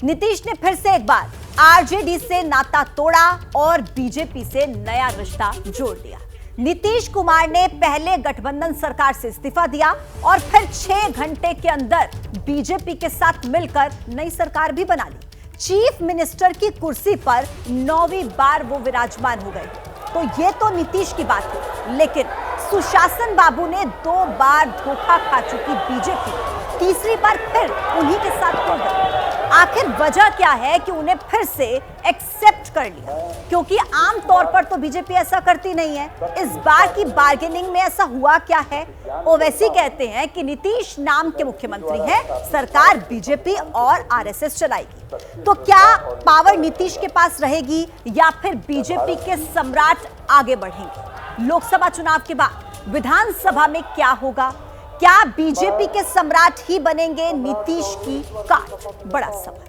नीतीश ने फिर से एक बार आरजेडी से नाता तोड़ा और बीजेपी से नया रिश्ता जोड़ दिया। नीतीश कुमार ने पहले गठबंधन सरकार से इस्तीफा दिया और फिर 6 घंटे के अंदर बीजेपी के साथ मिलकर नई सरकार भी बना ली। चीफ मिनिस्टर की कुर्सी पर 9वीं बार वो विराजमान हो गए। तो ये तो नीतीश की बात है, लेकिन सुशासन बाबू ने 2 बार धोखा खा चुकी बीजेपी तीसरी बार फिर उन्हीं के साथ हो गई। आखिर वजह क्या है कि उन्हें फिर से एक्सेप्ट कर लिया? क्योंकि आम तौर पर तो बीजेपी ऐसा करती नहीं है। इस बार की बार्गेनिंग में ऐसा हुआ क्या है? ओवैसी कहते हैं कि नीतीश नाम के मुख्यमंत्री हैं, सरकार बीजेपी और आरएसएस चलाएगी। तो क्या पावर नीतीश के पास रहेगी या फिर बीजेपी के सम्राट आगे बढ़ेंगे? लोकसभा चुनाव के बाद विधानसभा में क्या होगा? क्या बीजेपी के सम्राट ही बनेंगे नीतीश की काट? बड़ा सवाल।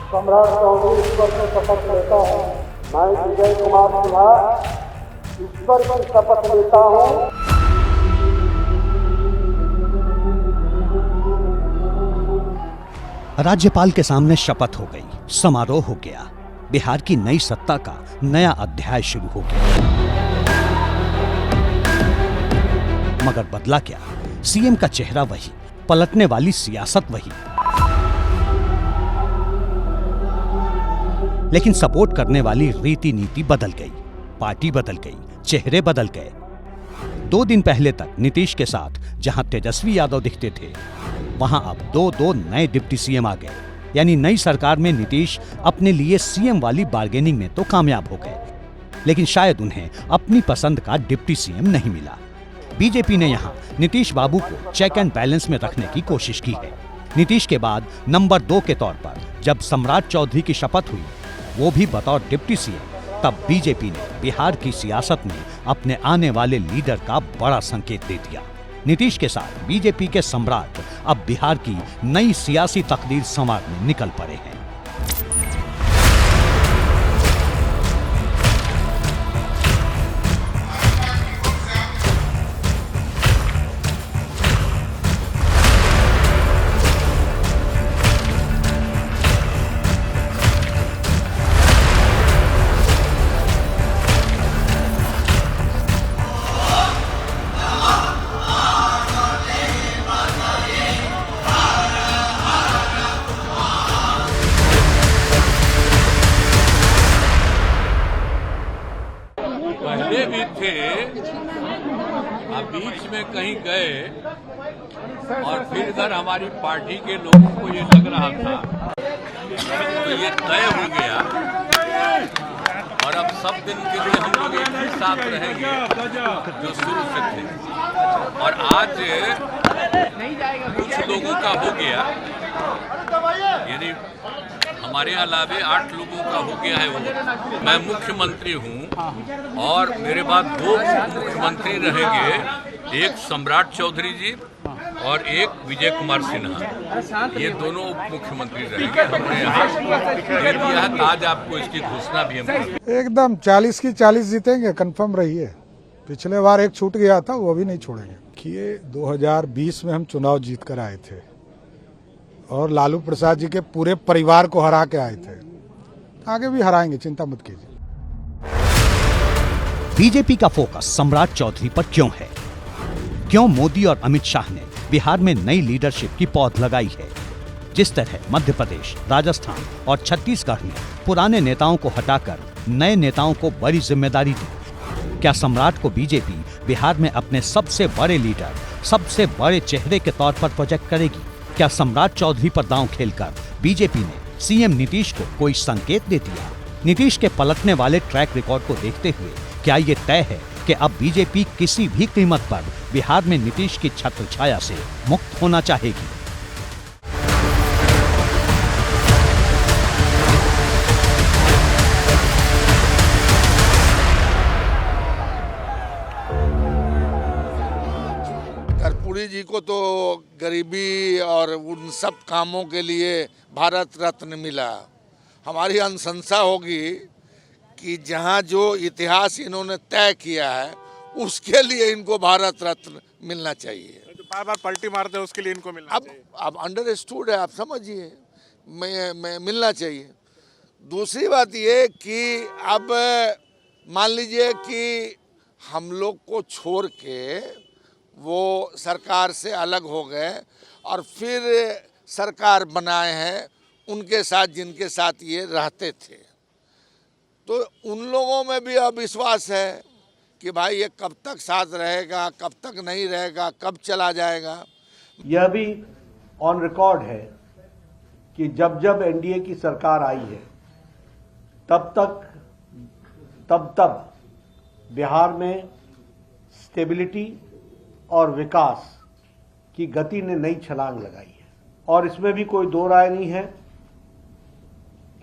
सम्राट चौधरी ईश्वर से शपथ लेता हूँ। मैं विजय कुमार सिन्हा ईश्वर की शपथ लेता हूँ। राज्यपाल के सामने शपथ हो गई, समारोह हो गया, बिहार की नई सत्ता का नया अध्याय शुरू हो गया। मगर बदला क्या? सीएम का चेहरा वही, पलटने वाली सियासत वही, लेकिन सपोर्ट करने वाली रीति नीति बदल गई, पार्टी बदल गई, चेहरे बदल गए। 2 दिन पहले तक नीतीश के साथ जहां तेजस्वी यादव दिखते थे, वहां अब 2 नए डिप्टी सीएम आ गए। यानी नई सरकार में नीतीश अपने लिए सीएम वाली बार्गेनिंग में तो कामयाब हो गए, लेकिन शायद उन्हें अपनी पसंद का डिप्टी सीएम नहीं मिला। बीजेपी ने यहां नीतीश बाबू को चेक एंड बैलेंस में रखने की कोशिश की है। नीतीश के बाद नंबर 2 के तौर पर जब सम्राट चौधरी की शपथ हुई, वो भी बतौर डिप्टी सीएम, तब बीजेपी ने बिहार की सियासत में अपने आने वाले लीडर का बड़ा संकेत दे दिया। नीतीश के साथ बीजेपी के सम्राट अब बिहार की नई सियासी तकदीर संवारने निकल पड़े हैं। पहले भी थे, अब बीच में कहीं गए और फिर इधर हमारी पार्टी के लोगों को ये लग रहा था तो ये तय हो गया और अब सब दिन के लिए हम लोग एक ही साथ रहेंगे जो शुरू से थे। और आज कुछ लोगों का हो गया, यानी हमारे अलावे 8 लोगों का हो गया है वो। मैं मुख्यमंत्री हूँ और मेरे बाद 2 मुख्यमंत्री रहेंगे, एक सम्राट चौधरी जी और एक विजय कुमार सिन्हा। ये दोनों उप मुख्यमंत्री रहेंगे। हमने यहाँ दे दिया है, आज आपको इसकी घोषणा भी हम एकदम 40 की 40 जीतेंगे, कंफर्म रहिए। पिछले बार एक छूट गया था, वो भी नहीं छोड़ेंगे। कि 2020 में हम चुनाव जीत कर आए थे और लालू प्रसाद जी के पूरे परिवार को हरा के आए थे। आगे भी हराएंगे, चिंता मत कीजिए। बीजेपी का फोकस सम्राट चौधरी पर क्यों है? क्यों मोदी और अमित शाह ने बिहार में नई लीडरशिप की पौध लगाई है? जिस तरह मध्य प्रदेश, राजस्थान और छत्तीसगढ़ में पुराने नेताओं को हटाकर नए नेताओं को बड़ी जिम्मेदारी दी, क्या सम्राट को बीजेपी बिहार में अपने सबसे बड़े लीडर, सबसे बड़े चेहरे के तौर पर प्रोजेक्ट करेगी? क्या सम्राट चौधरी पर दांव खेलकर बीजेपी ने सीएम नीतीश को कोई संकेत दे दिया? नीतीश के पलटने वाले ट्रैक रिकॉर्ड को देखते हुए क्या ये तय है कि अब बीजेपी किसी भी कीमत पर बिहार में नीतीश की छत्र छाया से मुक्त होना चाहेगी? कर्पूरी जी को तो गरीबी और उन सब कामों के लिए भारत रत्न मिला। हमारी अनुशंसा होगी कि जहाँ जो इतिहास इन्होंने तय किया है उसके लिए इनको भारत रत्न मिलना चाहिए। जो बार बार पलटी मारते हैं उसके लिए इनको मिलना चाहिए। अब अंडरस्टूड है, आप समझिए, मैं मिलना चाहिए। दूसरी बात ये कि अब मान लीजिए कि हम लोग को छोड़ के वो सरकार से अलग हो गए और फिर सरकार बनाए हैं उनके साथ जिनके साथ ये रहते थे, तो उन लोगों में भी अविश्वास है कि भाई ये कब तक साथ रहेगा, कब तक नहीं रहेगा, कब चला जाएगा। यह भी ऑन रिकॉर्ड है कि जब जब एनडीए की सरकार आई है तब बिहार में स्टेबिलिटी और विकास की गति ने नई छलांग लगाई है। और इसमें भी कोई दो राय नहीं है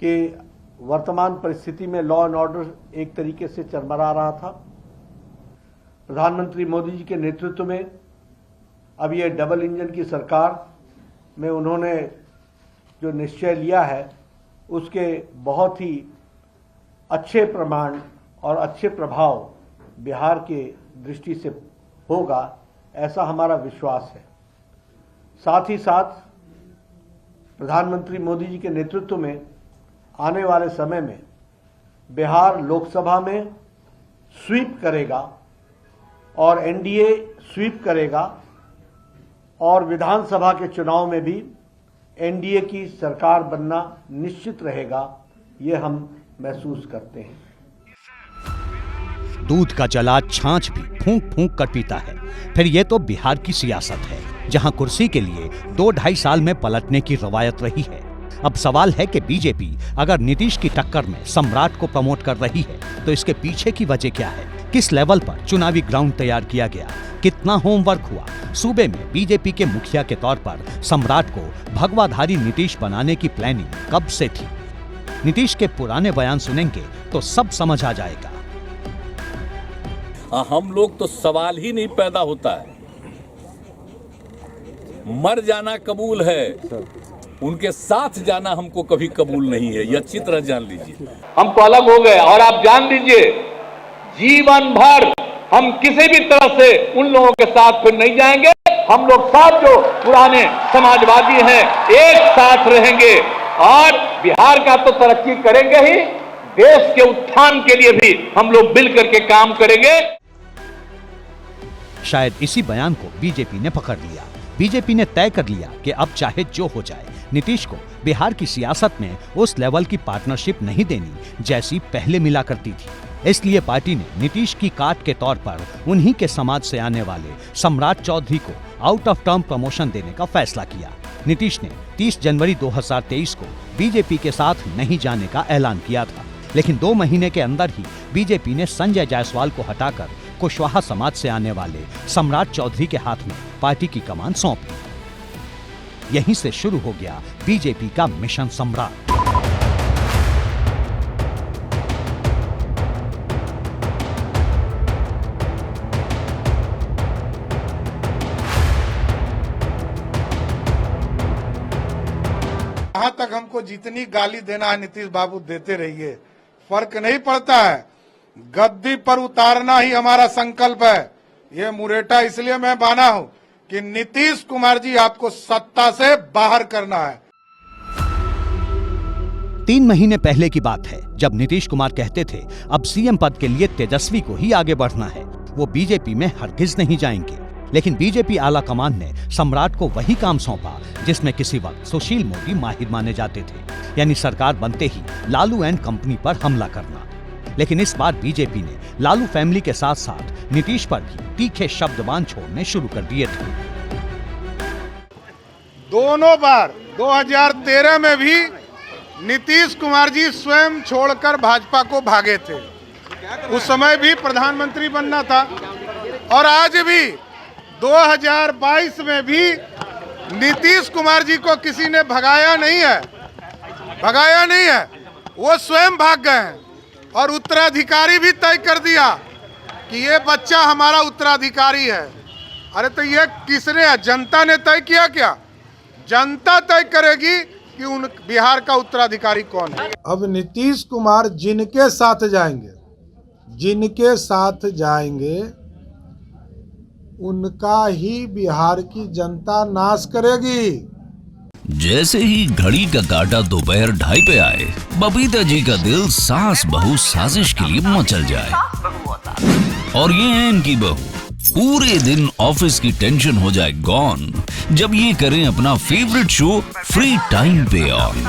कि वर्तमान परिस्थिति में लॉ एंड ऑर्डर एक तरीके से चरमरा रहा था। प्रधानमंत्री मोदी जी के नेतृत्व में अब ये डबल इंजन की सरकार में उन्होंने जो निश्चय लिया है उसके बहुत ही अच्छे प्रमाण और अच्छे प्रभाव बिहार के दृष्टि से होगा, ऐसा हमारा विश्वास है। साथ ही साथ प्रधानमंत्री मोदी जी के नेतृत्व में आने वाले समय में बिहार लोकसभा में स्वीप करेगा और एनडीए स्वीप करेगा और विधानसभा के चुनाव में भी एनडीए की सरकार बनना निश्चित रहेगा, ये हम महसूस करते हैं। दूध का जलाद छाछ भी फूंक फूंक कर पीता है। फिर ये तो बिहार की सियासत है, जहां कुर्सी के लिए 2-2.5 साल में पलटने की रवायत रही है। अब सवाल है कि बीजेपी अगर नीतीश की टक्कर में सम्राट को प्रमोट कर रही है तो इसके पीछे की वजह क्या है? किस लेवल पर चुनावी ग्राउंड तैयार किया गया? कितना होमवर्क हुआ? सूबे में बीजेपी के मुखिया के तौर पर सम्राट को भगवाधारी नीतीश बनाने की प्लानिंग कब से थी? नीतीश के पुराने बयान सुनेंगे तो सब समझ आ जाएगा। हम लोग तो सवाल ही नहीं पैदा होता है, मर जाना कबूल है, उनके साथ जाना हमको कभी कबूल नहीं है, ये अच्छी तरह जान लीजिए। हम तो अलग हो गए और आप जान लीजिए जीवन भर हम किसी भी तरह से उन लोगों के साथ फिर नहीं जाएंगे। हम लोग सब जो पुराने समाजवादी हैं एक साथ रहेंगे और बिहार का तो तरक्की करेंगे ही, देश के उत्थान के लिए भी हम लोग मिल करके काम करेंगे। शायद इसी बयान को बीजेपी ने पकड़ लिया। बीजेपी ने तय कर लिया कि अब चाहे जो हो जाए, नीतीश को बिहार की सियासत में उस लेवल की पार्टनरशिप नहीं देनी जैसी पहले मिला करती थी। इसलिए पार्टी ने नीतीश की काट के तौर पर उन्हीं के समाज से आने वाले सम्राट चौधरी को आउट ऑफ टर्म प्रमोशन देने का फैसला किया। नीतीश ने 30 जनवरी 2023 को बीजेपी के साथ नहीं जाने का ऐलान किया था, लेकिन 2 महीने के अंदर ही बीजेपी ने संजय जायसवाल को हटाकर कुशवाहा समाज से आने वाले सम्राट चौधरी के हाथ में पार्टी की कमान सौंप दी। यहीं से शुरू हो गया बीजेपी का मिशन सम्राट। जहां तक हमको जितनी गाली देना है नीतीश बाबू देते रहिए, फर्क नहीं पड़ता है। गद्दी पर उतारना ही हमारा संकल्प है। ये मुरेठा इसलिए मैं बांधा हूं कि नीतीश कुमार जी आपको सत्ता से बाहर करना है। 3 महीने पहले की बात है जब नीतीश कुमार कहते थे अब सीएम पद के लिए तेजस्वी को ही आगे बढ़ना है, वो बीजेपी में हरगिज नहीं जाएंगे। लेकिन बीजेपी आला कमान ने सम्राट को वही काम सौंपा जिसमें किसी वक्त सुशील मोदी माहिर माने जाते थे, यानी सरकार बनते ही लालू एंड कंपनी पर हमला करना। लेकिन इस बार बीजेपी ने लालू फैमिली के साथ साथ नीतीश पर भी तीखे शब्दबान छोड़ने शुरू कर दिए थे। दोनों बार 2013 में भी नीतीश कुमार जी स्वयं छोड़कर भाजपा को भागे थे। उस समय भी प्रधानमंत्री बनना था और आज भी 2022 में भी नीतीश कुमार जी को किसी ने भगाया नहीं है, वो स्वयं भाग गए हैं और उत्तराधिकारी भी तय कर दिया कि ये बच्चा हमारा उत्तराधिकारी है। अरे तो ये किसने, जनता ने तय किया क्या? जनता तय करेगी कि उन बिहार का उत्तराधिकारी कौन है। अब नीतीश कुमार जिनके साथ जाएंगे उनका ही बिहार की जनता नाश करेगी। जैसे ही घड़ी का काटा दोपहर 2:30 पे आए, बबीता जी का दिल सास बहू साजिश के लिए मचल जाए। और ये है इनकी बहू, पूरे दिन ऑफिस की टेंशन हो जाए गॉन जब ये करें अपना फेवरेट शो फ्री टाइम पे ऑन।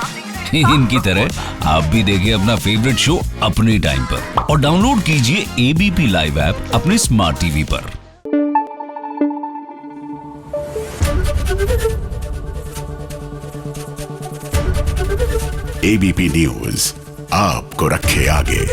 इनकी तरह आप भी देखें अपना फेवरेट शो अपने टाइम पर और डाउनलोड कीजिए एबीपी लाइव ऐप अपने स्मार्ट टीवी पर। एबीपी न्यूज आपको रखे आगे।